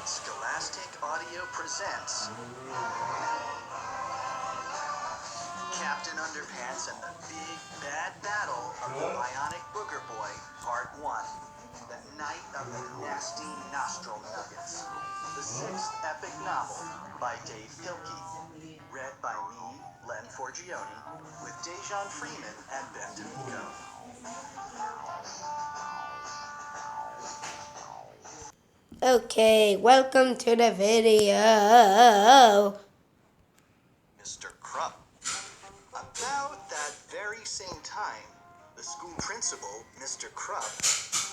Scholastic Audio presents Captain Underpants and the Big Bad Battle of the Bionic Booger Boy, Part 1. The Night of the Nasty Nostril Nuggets. The sixth epic novel by Dave Pilkey. Read by me, Len Forgione, with Dejan Freeman and Ben D'Amico. Okay, welcome to the video. Mr. Krupp. About that very same time, the school principal, Mr. Krupp,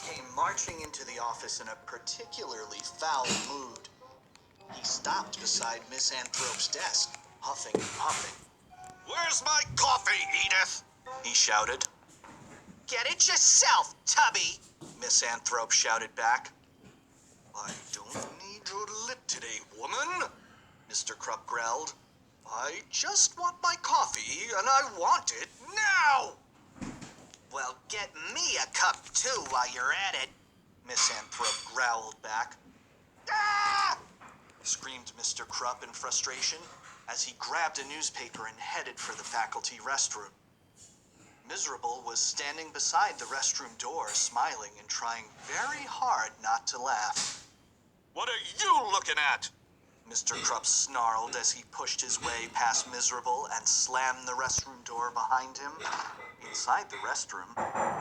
came marching into the office in a particularly foul mood. He stopped beside Miss Anthrope's desk, huffing and puffing. "Where's my coffee, Edith?" he shouted. "Get it yourself, Tubby," Miss Anthrope shouted back. "I don't need your lip today, woman," Mr. Krupp growled. "I just want my coffee, and I want it now." "Well, get me a cup, too, while you're at it," Miss Anthrope growled back. "Ah!" screamed Mr. Krupp in frustration as he grabbed a newspaper and headed for the faculty restroom. Miserable was standing beside the restroom door, smiling and trying very hard not to laugh. "What are you looking at?" Mr. Krupp snarled as he pushed his way past Miserable and slammed the restroom door behind him. Inside the restroom,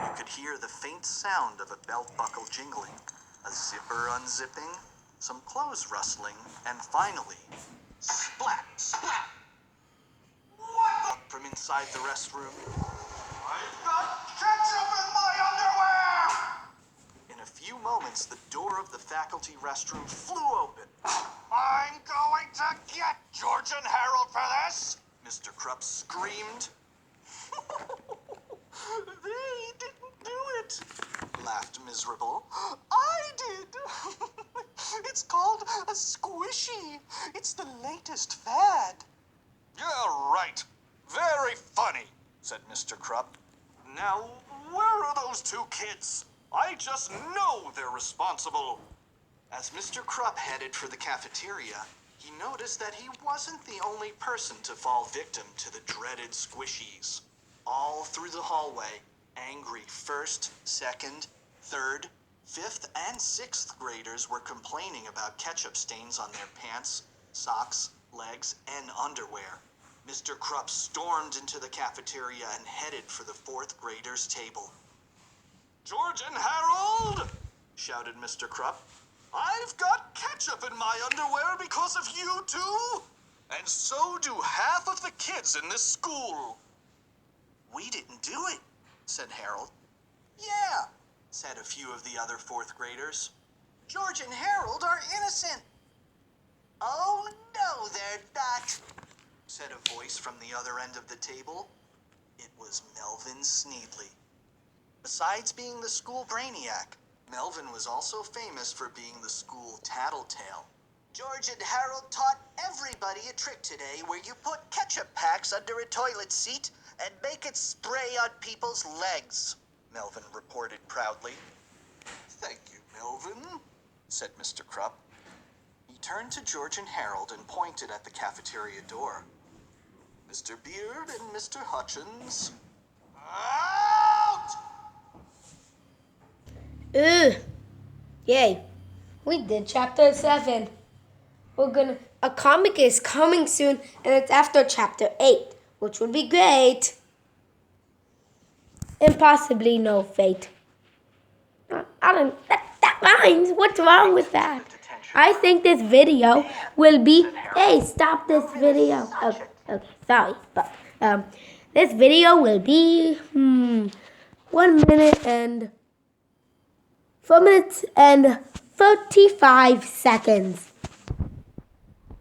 you could hear the faint sound of a belt buckle jingling, a zipper unzipping, some clothes rustling, and finally, splat, splat! What? From inside the restroom, "I've got ketchup in my underwear!" In a few moments, the door of the faculty restroom flew open. "I'm going to get George and Harold for this!" Mr. Krupp screamed. "They didn't do it," laughed Miserable. "I did. It's called a squishy. It's the latest fad." "Yeah, right. Very funny," said Mr. Krupp. "Now, where are those two kids? I just know they're responsible." As Mr. Krupp headed for the cafeteria, he noticed that he wasn't the only person to fall victim to the dreaded squishies. All through the hallway, angry first, second, third, fifth, and sixth graders were complaining about ketchup stains on their pants, socks, legs, and underwear. Mr. Krupp stormed into the cafeteria and headed for the fourth graders' table. "George and Harold!" shouted Mr. Krupp. "I've got ketchup in my underwear because of you two! And so do half of the kids in this school." "We didn't do it," said Harold. "Yeah," said a few of the other fourth graders. "George and Harold are innocent." "Oh, no, they're not," said a voice from the other end of the table. It was Melvin Sneedly. Besides being the school brainiac, Melvin was also famous for being the school tattletale. "George and Harold taught everybody a trick today where you put ketchup packs under a toilet seat and make it spray on people's legs," Melvin reported proudly. "Thank you, Melvin," said Mr. Krupp. He turned to George and Harold and pointed at the cafeteria door. "Mr. Beard and Mr. Hutchins, out!" Yay. We did chapter 7. A comic is coming soon, and it's after chapter 8, which would be great. And possibly no fate. That rhymes. What's wrong with that? I think this video will be... Hey, stop this video. Okay, sorry. But this video will be 1 minute and 4 minutes and 35 seconds.